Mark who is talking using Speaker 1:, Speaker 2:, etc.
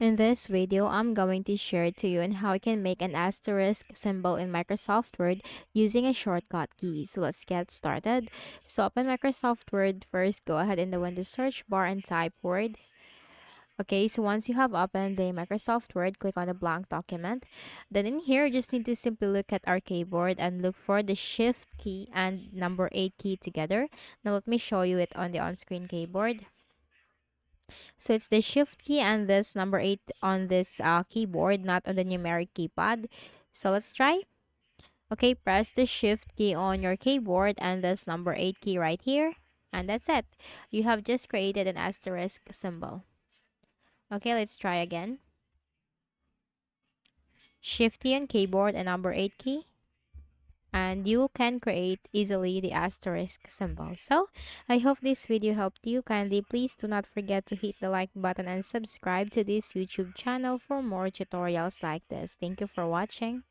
Speaker 1: In this video, I'm going to share to you on how you can make an asterisk symbol in Microsoft Word using a shortcut key. So let's get started. So open Microsoft Word first, go ahead in the Windows search bar and type Word. Okay, so once you have opened the Microsoft Word, click on the blank document. Then in here, you just need to simply look at our keyboard and look for the Shift key and number 8 key together. Now let me show you it on the on-screen keyboard. So it's the shift key and this number 8 on this keyboard, not on the numeric keypad. So let's try. Okay, press the shift key on your keyboard and this number 8 key right here. And that's it. You have just created an asterisk symbol. Okay, let's try again. Shift key on keyboard and number 8 key. And you can create easily the asterisk symbol. So, I hope this video helped you. Kindly please do not forget to hit the like button and subscribe to this YouTube channel for more tutorials like this. Thank you for watching.